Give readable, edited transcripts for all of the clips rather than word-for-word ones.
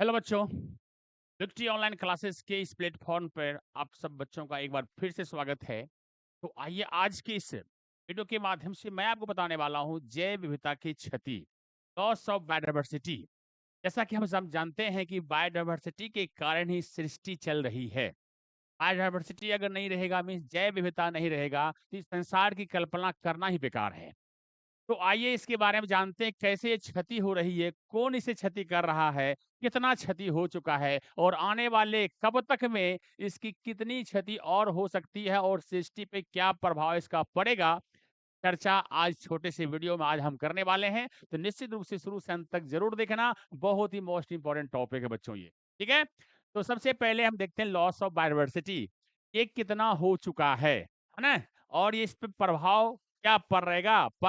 Hello बच्चों, victory online classes के इस प्लेटफॉर्म पर आप सब बच्चों का एक बार फिर से स्वागत है। तो आइए आज के इस वीडियो के माध्यम से मैं आपको बताने वाला हूँ जैव विविधता की क्षति, लॉस ऑफ बायोडायवर्सिटी। जैसा कि हम सब जानते हैं कि बायोडायवर्सिटी के कारण ही सृष्टि चल रही है। बायोडायवर्सिटी अगर नहीं रहेगा, मीन्स जैव विविधता नहीं रहेगा, तो इस संसार की कल्पना करना ही बेकार है। तो आइए इसके बारे में जानते हैं कैसे ये क्षति हो रही है, कौन इसे क्षति कर रहा है, कितना क्षति हो चुका है और आने वाले कब तक में इसकी कितनी क्षति और हो सकती है और सृष्टि पे क्या प्रभाव इसका पड़ेगा। चर्चा आज छोटे से वीडियो में आज हम करने वाले हैं, तो निश्चित रूप से शुरू से अंत तक जरूर देखना। बहुत ही मोस्ट इंपॉर्टेंट टॉपिक है बच्चों ये, ठीक है। तो सबसे पहले हम देखते हैं लॉस ऑफ बायोडायवर्सिटी, ये कितना हो चुका है ना, और ये इस पे प्रभाव क्या पड़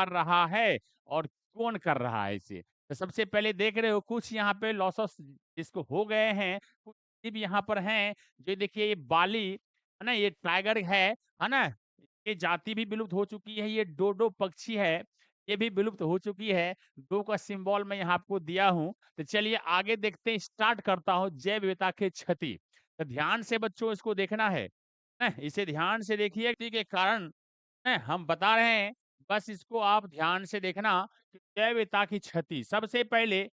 रहा है और कौन कर रहा है इसे। तो सबसे पहले देख रहे हो कुछ यहाँ पे लॉसेस जिसको हो गए हैं, कुछ जीव यहाँ पर हैं। जो देखिए ये बाली है ना, ये टाइगर है ना, ये जाति भी विलुप्त हो चुकी है। ये डोडो पक्षी है, ये भी विलुप्त हो चुकी है। दो का सिंबल मैं यहाँ आपको दिया हूँ। तो चलिए आगे देखते हैं, स्टार्ट करता हूँ जैव विविधता की क्षति। तो ध्यान से बच्चों इसको देखना है ना, इसे ध्यान से देखिए के कारण हम बता रहे हैं, बस इसको आप ध्यान से देखना कि जैव विविधता की क्षति। सबसे पहले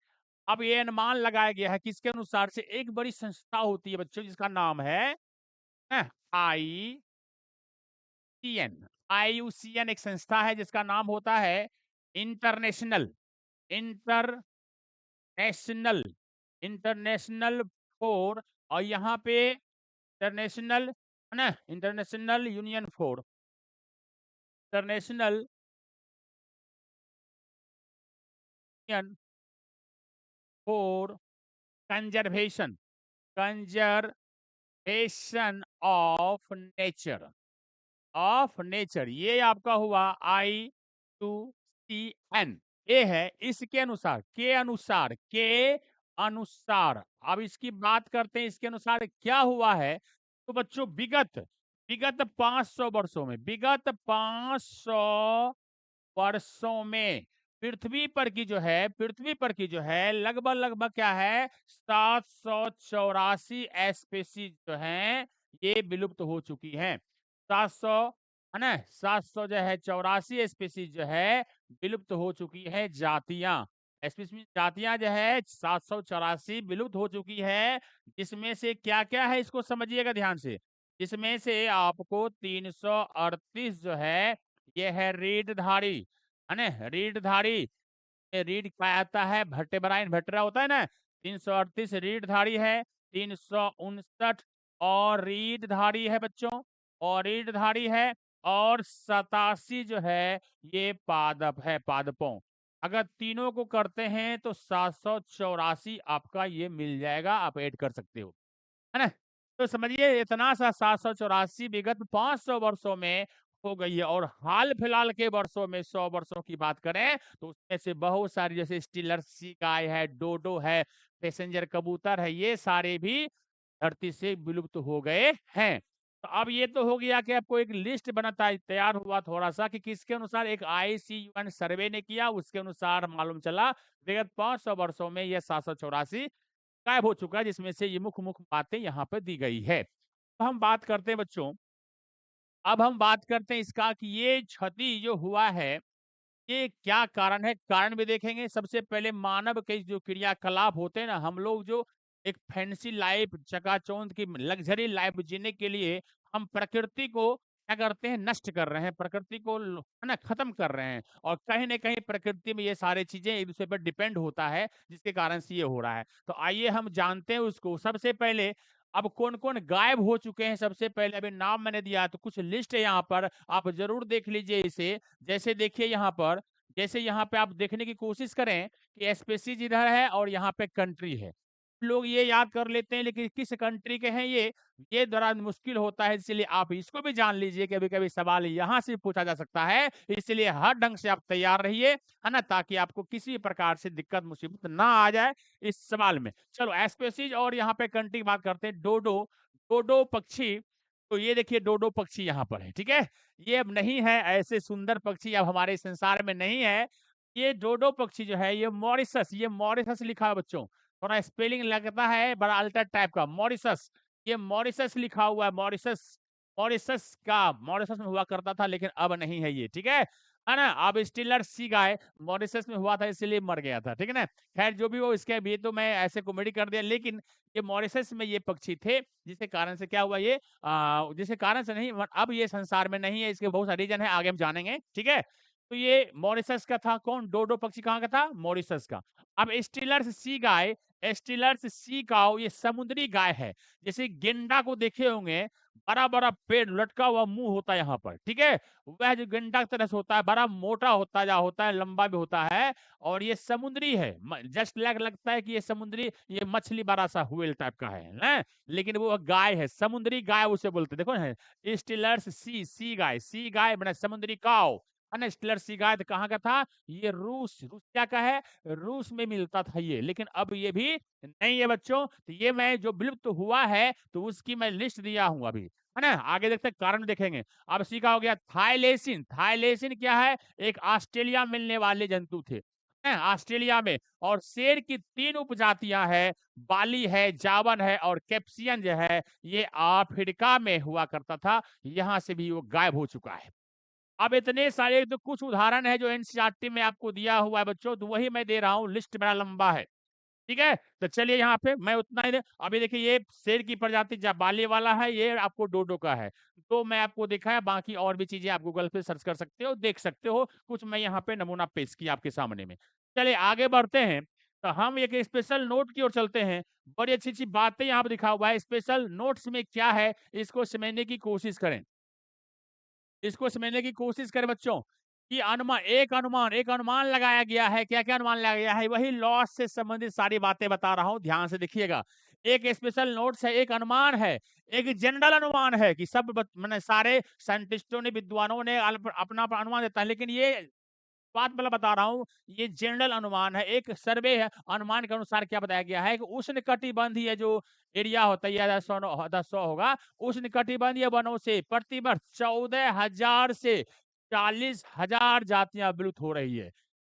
अब ये अनुमान लगाया गया है किसके अनुसार से, एक बड़ी संस्था होती है बच्चों जिसका नाम है आई IUCN। एक संस्था है जिसका नाम होता है इंटरनेशनल इंटरनेशनल इंटरनेशनल फोर, और यहाँ पे इंटरनेशनल है ना, international union four, international union for conservation conservation of nature, ये आपका हुआ IUCN। ये है इसके अनुसार, के अनुसार अब इसकी बात करते हैं, इसके अनुसार क्या हुआ है। तो बच्चों विगत विगत 500 वर्षों में, विगत 500 वर्षों में पृथ्वी पर की जो है लगभग लगभग क्या है, 784 स्पेसीज जो हैं ये विलुप्त हो चुकी हैं। 700 है ना, 700 जो है 84 स्पेसीज जो है विलुप्त हो चुकी है। जातियां स्पेसीज जातियां जो है 784 विलुप्त हो चुकी है। जिसमें से क्या क्या है इसको समझिएगा ध्यान से। जिसमें से आपको 338 जो है ये है रीढ़धारी, है ना, रीढ़धारी। रीढ़ क्या आता है, वर्टेब्रा इनवर्टेब्रा होता है ना। 338 रीढ़धारी है, 359 और रीढ़धारी है बच्चों, और रीढ़धारी है, और 87 जो है ये पादप है, पादपों। अगर तीनों को करते हैं तो 784 आपका ये मिल जाएगा, आप ऐड कर सकते हो, है ना। तो समझिए इतना सा 784 विगत 500 वर्षों में हो गई है। और हाल फिलहाल के वर्षों में 100 वर्षों की बात करें तो उसमें से बहुत सारी, जैसे स्टीलर सी गाय है, डोडो है, पैसेंजर कबूतर है, ये सारे भी धरती से विलुप्त हो गए हैं। तो अब ये तो हो गया कि आपको एक लिस्ट बनाता तैयार हुआ थोड़ा सा कि किसके अनुसार, एक IUCN सर्वे ने किया, उसके अनुसार मालूम चला विगत 500 वर्षों में ये 784 गायब हो चुका है, जिसमें से ये मुख्य मुख्य बातें यहाँ पे दी गई है। तो हम बात करते हैं बच्चों, अब हम बात करते हैं इसका कि ये क्षति जो हुआ है ये क्या कारण है। कारण भी देखेंगे। सबसे पहले मानव के जो क्रियाकलाप होते हैं ना, हम लोग जो एक फैंसी लाइफ, चकाचौंध की लग्जरी लाइफ जीने के लिए हम प्रकृति को क्या करते हैं, नष्ट कर रहे हैं, प्रकृति को है ना खत्म कर रहे हैं। और कहीं ना कहीं प्रकृति में ये सारी चीजें एक दूसरे पर डिपेंड होता है, जिसके कारण से ये हो रहा है। तो आइए हम जानते हैं उसको। सबसे पहले अब कौन कौन गायब हो चुके हैं, सबसे पहले अभी नाम मैंने दिया तो कुछ लिस्ट है यहाँ पर, आप जरूर देख लीजिए इसे। जैसे देखिए यहाँ पर, जैसे यहाँ पे आप देखने की कोशिश करें कि स्पेसीज इधर है और यहाँ पे कंट्री है। लोग ये याद कर लेते हैं लेकिन किस कंट्री के हैं ये बड़ा मुश्किल होता है। इसलिए आप इसको भी जान लीजिए, कभी कभी सवाल यहाँ से पूछा जा सकता है, इसलिए हर ढंग से आप तैयार रहिए, है ना, ताकि आपको किसी भी प्रकार से दिक्कत मुसीबत ना आ जाए इस सवाल में। चलो स्पेसीज और यहाँ पे कंट्री की बात करते हैं। डोडो डोडो पक्षी, तो ये देखिए डोडो पक्षी यहाँ पर है, ठीक है। ये अब नहीं है, ऐसे सुंदर पक्षी अब हमारे संसार में नहीं है। ये डोडो पक्षी जो है ये मॉरिशस लिखा है बच्चों, थोड़ा स्पेलिंग लगता है बड़ा अल्टर टाइप का। मॉरिशस, ये मॉरिशस लिखा हुआ है, मॉरिशस। मॉरिशस में हुआ करता था, लेकिन अब नहीं है ये, ठीक है ना। अब स्टीलर सी गाय मॉरिशस में हुआ था, इसलिए मर गया था, ठीक है ना। खैर जो भी हो, इसके भी तो मैं ऐसे कॉमेडी कर दिया, लेकिन ये मॉरिशस में ये पक्षी थे, जिसके कारण से क्या हुआ ये, जिसके कारण से नहीं, अब ये संसार में नहीं है। इसके बहुत सारे रीजन है, आगे हम जानेंगे, ठीक है। तो ये मॉरिशस का था। कौन? डोडो पक्षी कहाँ का था? मॉरिशस का। अब स्टीलर्स सी गाय, स्टीलर्स सी काऊ, ये समुद्री गाय है। जैसे गेंडा को देखे होंगे, बड़ा बड़ा पेड़ लटका हुआ मुंह होता है यहाँ पर, ठीक है। वह जो गेंडा की तरह से होता है, बड़ा मोटा होता है, लंबा भी होता है, और ये समुद्री है। जस्ट लगता है कि ये समुद्री, ये मछली बड़ा सा व्हेल टाइप का है ना? लेकिन वो गाय है, समुद्री गाय उसे बोलते हैं। देखो ना, स्टीलर्स सी गाय बना समुद्री काऊ, है ना। स्टीलर सी गाय तो कहाँ का था? ये रूस क्या का है? रूस में मिलता था ये, लेकिन अब ये भी नहीं है बच्चों। तो ये मैं जो विलुप्त हुआ है, तो उसकी मैं लिस्ट दिया हूं अभी, है ना। आगे देखते हैं, कारण देखेंगे। अब सीखा हो गया थाईलेसिन। थाईलेसिन क्या है? एक ऑस्ट्रेलिया में मिलने वाले जंतु थे, हैं, ऑस्ट्रेलिया में। और शेर की 3 उपजातियां है, बाली है, जावन है, और कैप्सियन जो है, ये अफ्रीका में हुआ करता था। यहां से भी वो गायब हो चुका है। अब इतने सारे तो कुछ उदाहरण है जो एनसीईआरटी में आपको दिया हुआ है बच्चों, तो वही मैं दे रहा हूँ, लिस्ट बड़ा लंबा है, ठीक है। तो चलिए यहाँ पे मैं उतना ही अभी देखिए, ये शेर की प्रजाति जाबाली वाला है, ये आपको डोडो का है। तो मैं आपको दिखाया, बाकी और भी चीजें आप गूगल पे सर्च कर सकते हो, देख सकते हो। कुछ मैं यहाँ पे नमूना पेश किया आपके सामने में। चलिए आगे बढ़ते हैं। तो हम एक स्पेशल नोट की ओर चलते हैं। बड़ी अच्छी अच्छी बातें यहाँ पे दिखा हुआ है। स्पेशल नोट्स में क्या है, इसको समझने की कोशिश करें। इसको समझने की कोशिश करें बच्चों, कि एक अनुमान लगाया गया है। क्या क्या अनुमान लगाया गया है? वही लॉस से संबंधित सारी बातें बता रहा हूं, ध्यान से देखिएगा। एक स्पेशल नोट्स है, एक अनुमान है, एक जनरल अनुमान है कि सब मैंने सारे साइंटिस्टों ने, विद्वानों ने अपना अपना अनुमान देता है, लेकिन ये बात मतलब बता रहा हूँ, ये जनरल अनुमान है, एक सर्वे है। अनुमान के अनुसार क्या बताया गया है कि उष्णकटिबंधीय जो एरिया होता है, या 100 होगा, उष्णकटिबंधीय वनों से प्रतिवर्ष 14,000 से 40,000 जातियां विलुप्त हो रही है।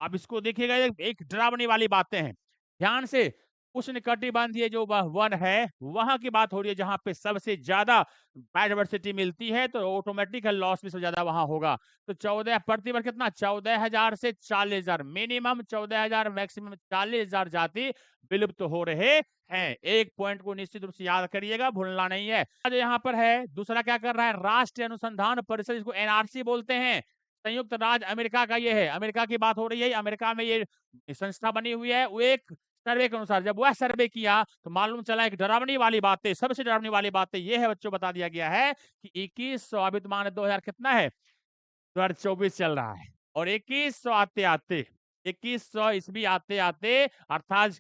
अब इसको देखिएगा, एक डरावनी वाली बातें हैं, ध्यान से। उष्णकटिबंधीय जो वह वन है, वहां की बात हो रही है, जहां पे सबसे ज्यादा बायोडायवर्सिटी मिलती है, तो ऑटोमेटिक लॉस भी सबसे ज्यादा वहां होगा। तो 14 प्रतिवर्ष कितना? 14,000 से 40,000, मिनिमम 14,000, मैक्सिमम 40,000 जाति विलुप्त हो रहे हैं। एक पॉइंट को निश्चित रूप से याद करिएगा, भूलना नहीं है। जो यहाँ पर है, दूसरा क्या कर रहा है? राष्ट्रीय अनुसंधान परिषद, इसको एनआरसी बोलते हैं। संयुक्त राज्य अमेरिका का ये है, अमेरिका की बात हो रही है, अमेरिका में ये संस्था बनी हुई है। वो एक सर्वे के अनुसार जब वह सर्वे किया, तो मालूम चला एक डरावनी वाली बातें, सबसे डरावनी वाली बातें ये है बच्चों, बता दिया गया है कि 2100, अभी तो मान 2000 कितना है, 2024 चल रहा है, और 2100 आते आते, 2100 ईस्वी आते आते, अर्थात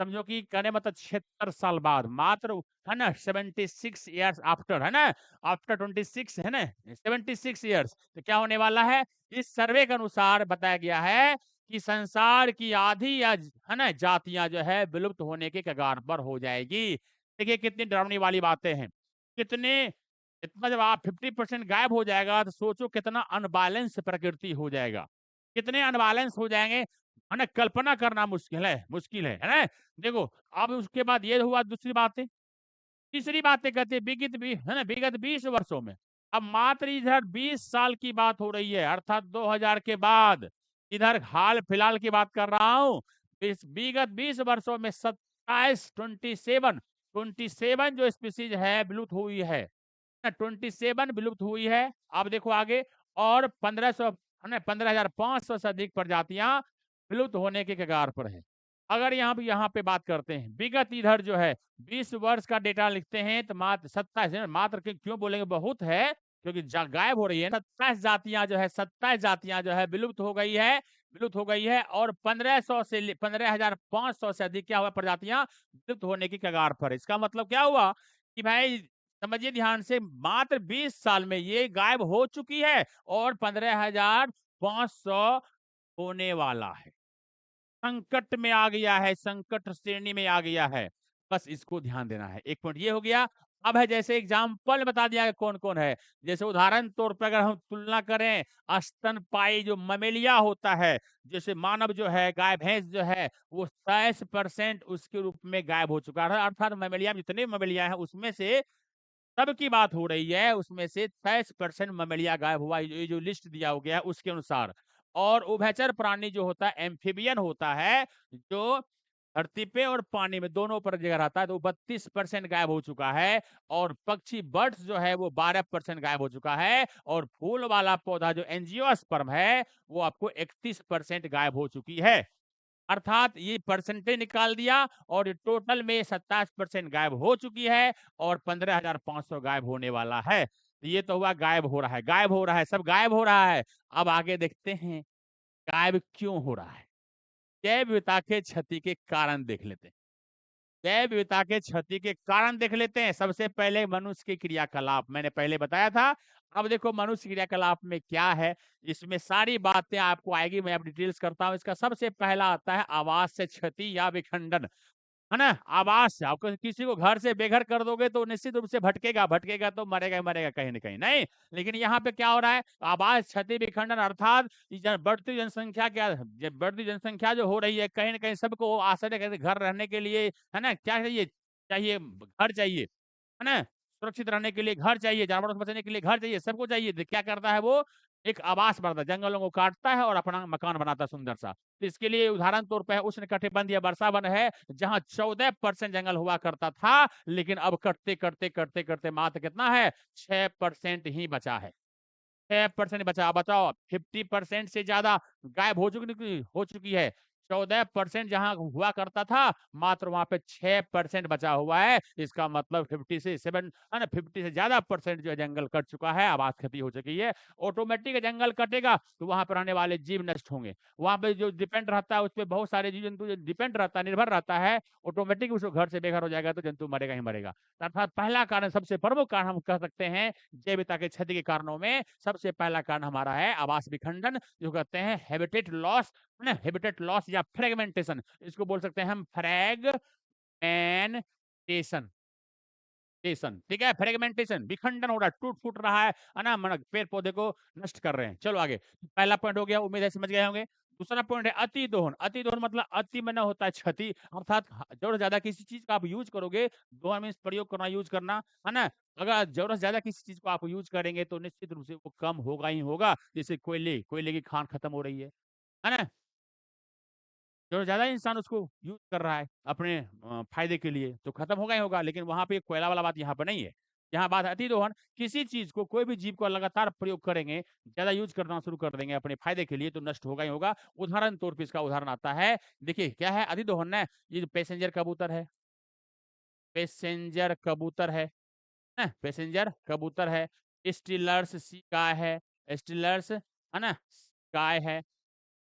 समझो कि कहने मतलब 76 साल बाद, मात्र, है ना, 76 ईयर्स आफ्टर, है ना, आफ्टर 26, है ना, 76 ईयर्स, तो क्या होने वाला है? इस सर्वे के अनुसार बताया गया है कि संसार की आधी, या है ना, जातियां जो है विलुप्त होने के कगार पर हो जाएगी। देखिए कितनी डरावनी वाली बातें हैं, कितने, इतना जब आप 50% गायब हो जाएगा, तो सोचो कितना अनबैलेंस प्रकृति हो जाएगा, कितने अनबैलेंस हो जाएंगे, है ना। कल्पना करना मुश्किल है ना। देखो, अब उसके बाद ये हुआ दूसरी बातें। तीसरी बातें कहते हैं है ना, विगत 20 वर्षों में, अब मात्र इधर 20 साल की बात हो रही है, अर्थात 2000 के बाद, इधर हाल फिलहाल की बात कर रहा हूं। इस विगत 20 वर्षों में 27 जो स्पीसीज है विलुप्त हुई है, 27 विलुप्त हुई है। अब देखो आगे, और 1500, है ना, 15,500 से अधिक प्रजातियां विलुप्त होने के कगार पर है। अगर यहाँ पे बात करते हैं, विगत इधर जो है 20 वर्ष का डेटा लिखते हैं, तो मात्र 27, मात्र क्यों बोलेंगे, बहुत है, क्योंकि गायब हो रही है। 27 जातियां जो है विलुप्त हो गई है, और 15,500 से अधिक क्या हुआ, प्रजातियां विलुप्त होने की कगार पर है। इसका मतलब क्या हुआ कि भाई, समझिए ध्यान से, मात्र 20 साल में ये गायब हो चुकी है, और 15,500 होने वाला है। संकट में आ गया है, संकट श्रेणी में आ गया है। बस इसको ध्यान देना है। एक पॉइंट ये हो गया। अब है जैसे एग्जाम्पल बता दिया कौन-कौन है। जैसे उदाहरण तौर पे अगर हम तुलना करें स्तनपायी जो ममेलिया होता है, जैसे मानव जो है, गाय-भैंस जो है, वो 23% उसके रूप में गायब हो चुका है। अर्थात ममेलिया में जितने ममेलिया हैं उसमें से सबकी बात हो रही है, उसमें से 23% ममेलिया गायब हुआ। ये जो लिस्ट दिया हो गया है उसके अनुसार। और उभयचर प्राणी जो होता है एम्फिबियन होता है, जो धरती पे और पानी में दोनों पर जगह रहता है, तो 32% गायब हो चुका है। और पक्षी बर्ड्स जो है वो 12% गायब हो चुका है। और फूल वाला पौधा जो एंजियोस्पर्म है, वो आपको 31% गायब हो चुकी है। अर्थात ये परसेंटेज निकाल दिया और ये टोटल में 27% गायब हो चुकी है और 15,500 गायब होने वाला है। तो ये तो हुआ गायब हो रहा है, गायब हो रहा है, सब गायब हो रहा है। अब आगे देखते हैं गायब क्यों हो रहा है? जैव विविधता के क्षति के कारण देख लेते हैं। जैव विविधता के क्षति के कारण देख लेते हैं। सबसे पहले मनुष्य के क्रियाकलाप, मैंने पहले बताया था। अब देखो मनुष्य क्रियाकलाप में क्या है, इसमें सारी बातें आपको आएगी, मैं अब डिटेल्स करता हूँ। इसका सबसे पहला आता है आवास से क्षति या विखंडन, है ना? आवास से आपको किसी को घर से बेघर कर दोगे तो निश्चित रूप से भटकेगा, भटकेगा तो मरेगा ही मरेगा कहीं न कहीं, नहीं? लेकिन यहाँ पे क्या हो रहा है? आवास क्षति विखंडन अर्थात बढ़ती जनसंख्या क्या बढ़ती जनसंख्या जो हो रही है, कहीं न कहीं सबको आश्रय कहते घर रहने के लिए, है ना? क्या चाहिए? चाहिए घर चाहिए, है ना? सुरक्षित रहने के लिए घर चाहिए, जानवरों से बचने के लिए घर चाहिए, सबको चाहिए। तो क्या करता है वो? एक आवास बनाता है, जंगलों को काटता है और अपना मकान बनाता है सुंदर-सा। तो इसके लिए उदाहरण तौर पे उष्णकटिबंधीय वर्षा वन है, जहाँ 14% जंगल हुआ करता था, लेकिन अब कटते मात्र कितना है? 6% ही बचा है। 6% बचा। बताओ 50% से ज़्यादा गायब हो चुकी है। 14% जहाँ हुआ करता था, मात्र वहाँ पे 6% बचा हुआ है। इसका मतलब 50 से 7 है ना 50 से ज़्यादा परसेंट जो है जंगल कट चुका है, आबाद क्षति हो चुकी है। ऑटोमेटिक जंगल कटेगा, तो वहाँ पर रहने वाले जीव नष्ट होंगे। वहाँ पे जो डिपेंड रहता है, उसपे बहुत सारे जीव-जंतु जो डिपेंड रहता है, निर्भर रहता है, ऑटोमेटिक उसको घर से बेघर हो जाएगा, तो जंतु मरेगा ही मरेगा। अर्थात पहला कारण, सबसे प्रमुख कारण हम कह सकते हैं जैव विविधता के क्षति के कारणों में सबसे पहला कारण हमारा है आवास विखंडन, जो कहते हैं हैबिटेट लॉस, है ना? हैबिटेट लॉस या फ्रेगमेंटेशन, इसको बोल सकते हैं हम फ्रैगमेंटेशन टेशन, ठीक है? फ्रेगमेंटेशन, विखंडन हो रहा है, टूट-फूट रहा है ना? पेड़-पौधे को नष्ट कर रहे हैं। चलो आगे, पहला पॉइंट हो गया, उम्मीद है समझ गए होंगे। दूसरा पॉइंट है अतिदोहन। अतिदोहन मतलब अति माने होता है क्षति, अर्थात ज़रूरत से ज़्यादा किसी चीज़ का आप यूज़ करोगे, दोहन मीन्स प्रयोग करना, यूज़ करना, है ना? अगर ज़रूरत से ज़्यादा किसी चीज़ को आप यूज़ करेंगे, तो निश्चित रूप से वो कम होगा ही होगा। जैसे कोयले की खान खत्म हो रही है ना? जो ज़्यादा इंसान उसको यूज़ कर रहा है अपने फ़ायदे के लिए, तो खत्म होगा ही होगा। लेकिन वहाँ पे कोयला वाला बात यहाँ पे नहीं है। यहाँ बात है अतिदोहन, किसी चीज़ को, कोई भी जीव को लगातार प्रयोग करेंगे, ज़्यादा यूज़ करना शुरू कर देंगे अपने फ़ायदे के लिए, तो नष्ट होगा ही होगा। उदाहरण तौर पे इसका उदाहरण आता है, देखिए क्या है अतिदोहन ना, ये जो पैसेंजर कबूतर है, पैसेंजर कबूतर है, स्टिलर्स सी गाय है, स्टिलर्स है ना? गाय है।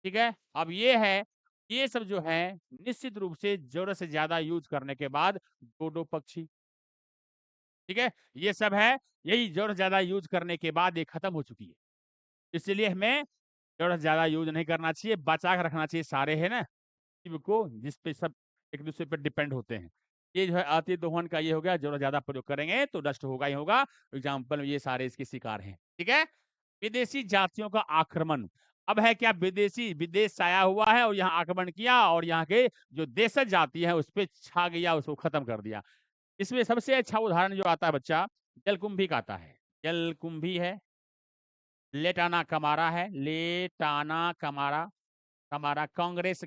ठीक है? अब ये है, ये सब जो है निश्चित रूप से ज़रूरत से ज़्यादा यूज़ करने के बाद डोडो पक्षी, ठीक है? ये सब है, यही ज़रूरत से ज़्यादा यूज़ करने के बाद ये खत्म हो चुकी है। इसलिए हमें ज़रूरत से ज़्यादा यूज़ नहीं करना चाहिए, बचा के रखना चाहिए सारे है ना जीव को, जिस पे सब एक-दूसरे पे डिपेंड होते हैं। ये जो है अति दोहन का ये हो गया, ज़रूरत से ज़्यादा प्रयोग करेंगे तो नष्ट होगा ही होगा। एग्ज़ाम्पल ये सारे इसके शिकार हैं। ठीक है? विदेशी जातियों का आक्रमण। अब है क्या, विदेश से आया हुआ है और यहाँ आक्रमण किया और यहाँ के जो देशज जाति है उस पे छा गया, उसको खत्म कर दिया। इसमें सबसे अच्छा उदाहरण जो आता है बच्चा, जलकुंभी का आता है। जलकुंभी है, लेटाना कमारा है, लेटाना कमारा, कांग्रेस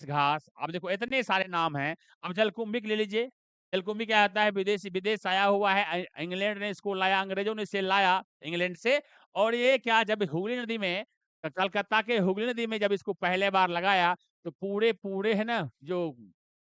घास। अब देखो इतने सारे नाम हैं। अब जलकुंभी ले लीजिए। जलकुंभी क्या आता है, विदेश से आया हुआ है। इंग्लैंड ने इसको लाया, अंग्रेजों ने इसे लाया इंग्लैंड से। और ये क्या, जब हुगली नदी में, कलकत्ता के हुगली नदी में जब इसको पहले बार लगाया, तो पूरे पूरे है ना जो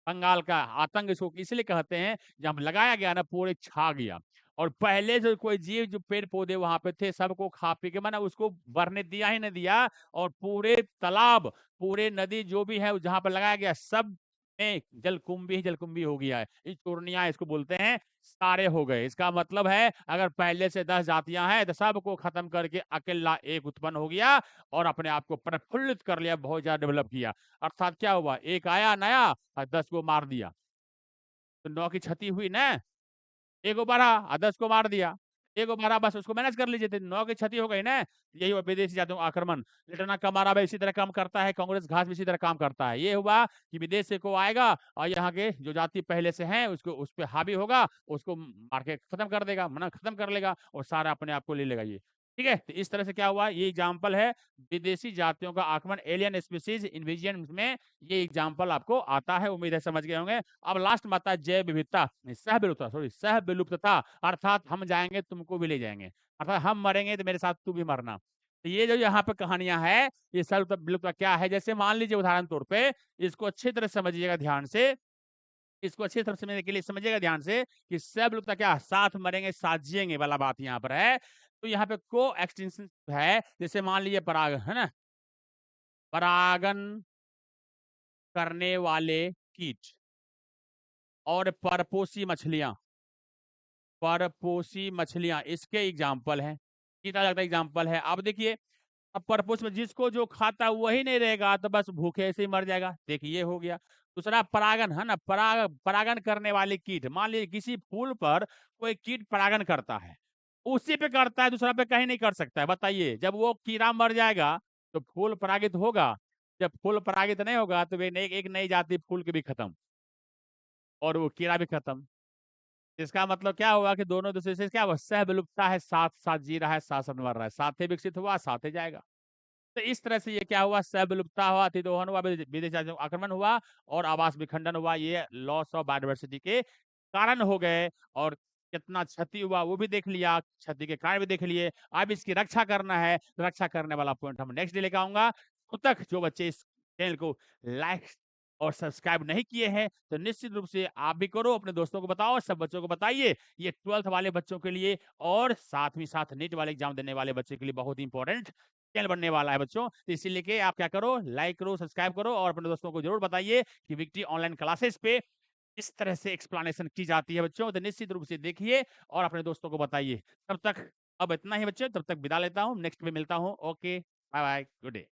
बंगाल का आतंक इसको इसलिए कहते हैं, जब लगाया गया ना पूरे छा गया। और पहले जो कोई जीव जो पेड़ पौधे वहां पे थे सबको खा पी के, माना उसको भरने दिया ही नहीं दिया। और पूरे तालाब, पूरे नदी जो भी है जहाँ पर लगाया गया, सब में जलकुंभी ही जलकुंभी हो गया है। ये चूर्णियाँ इसको बोलते हैं, सारे हो गए। इसका मतलब है अगर पहले से 10 जातियाँ हैं तो सबको खत्म करके अकेला एक उत्पन्न हो गया और अपने आप को प्रफुल्लित कर लिया, बहुत ज़्यादा डेवलप किया। अर्थात क्या हुआ, एक आया नया और 10 को मार दिया। तो 9 की क्षति हुई ना। एगो बढ़ा 10 को मार दिया। एगो बढ़ा बस उसको मैनेज कर लीजिए, तो 9 की क्षति हो गई ना। यही हुआ विदेशी जातियों का आक्रमण। लिटना कमारा भी इसी तरह काम करता है, कांग्रेस घास भी इसी तरह काम करता है। ये हुआ कि विदेश से को आएगा और यहाँ के जो जाति पहले से हैं उसको उस पे हावी होगा, उसको मार के खत्म कर देगा, मना खत्म कर लेगा और सारा अपने आप को ले लेगा ये। ठीक है? तो इस तरह से क्या हुआ, ये एग्जाम्पल है विदेशी जातियों का आक्रमण, एलियन स्पीशीज इन्वेजन में ये एग्जाम्पल आपको आता है। उम्मीद है समझ गए होंगे। अब लास्ट में आता है जैव विविधता, सह विलुप्तता, सॉरी सह विलुप्तता, अर्थात हम जाएंगे तुमको भी ले जाएंगे, अर्थात हम मरेंगे तो मेरे साथ तू भी मरना। तो ये जो यहाँ पे कहानियां है, ये सर्व विलुप्तता क्या है, जैसे मान लीजिए उदाहरण तौर पे, इसको अच्छी तरह समझिएगा ध्यान से, इसको अच्छी तरह समझने के लिए समझिएगा ध्यान से कि सब लोग क्या साथ मरेंगे साथ जिएंगे वाला बात यहाँ पर है। तो यहाँ पे को एक्सटेंशन है, जैसे मान लीजिए पराग है ना, परागन करने वाले कीट और परपोषी मछलियां, परपोषी मछलियां इसके एग्जाम्पल हैं। सीधा लगता एग्जाम्पल है। अब देखिए, अब परपोष में जिसको जो खाता वही नहीं रहेगा तो बस भूखे ऐसे ही मर जाएगा। देखिए ये हो गया। दूसरा परागन है ना, परागन करने वाले कीट, मान लीजिए किसी फूल पर कोई कीट परागन करता है, उसी पे करता है, दूसरा पे कहीं नहीं कर सकता है। बताइए, जब वो कीड़ा मर जाएगा तो फूल परागित होगा, जब फूल परागित नहीं होगा तो एक नई जाति फूल की भी खत्म और वो कीड़ा भी खत्म। इसका मतलब क्या हुआ कि दोनों दूसरे से क्या हुआ, सह विलुप्तता है, साथ साथ जी रहा है, साथ साथ मर रहा है, साथ ही विकसित हुआ साथ ही जाएगा। तो इस तरह से ये क्या हुआ, सह विलुप्तता हुआ, अतिदोहन हुआ, विदेशी आक्रमण हुआ और आवास विखंडन हुआ। ये लॉस ऑफ बायोडाइवर्सिटी के कारण हो गए। और कितना क्षति हुआ वो भी देख लिया, क्षति के कारण भी देख लिए। अब इसकी रक्षा करना है, रक्षा करने वाला पॉइंट हम नेक्स्ट डे लेकर आऊंगा। तब तक जो बच्चे इस चैनल को लाइक और सब्सक्राइब नहीं किए हैं तो निश्चित रूप से आप भी करो, अपने दोस्तों को बताओ, सब बच्चों को बताइए। ये 12th वाले बच्चों के लिए और साथ ही साथ नीट वाले एग्जाम देने वाले बच्चों के लिए बहुत ही इंपॉर्टेंट चैनल बनने वाला है बच्चों। तो इसीलिए के आप क्या करो, लाइक करो, सब्सक्राइब करो और अपने दोस्तों को जरूर बताइए कि विक्ट्री ऑनलाइन क्लासेस पे इस तरह से एक्सप्लेनेशन की जाती है बच्चों। तो निश्चित रूप से देखिए और अपने दोस्तों को बताइए। तब तक अब इतना ही बच्चों, तब तक विदा लेता हूँ, नेक्स्ट में मिलता हूँ। Okay, bye bye, good day.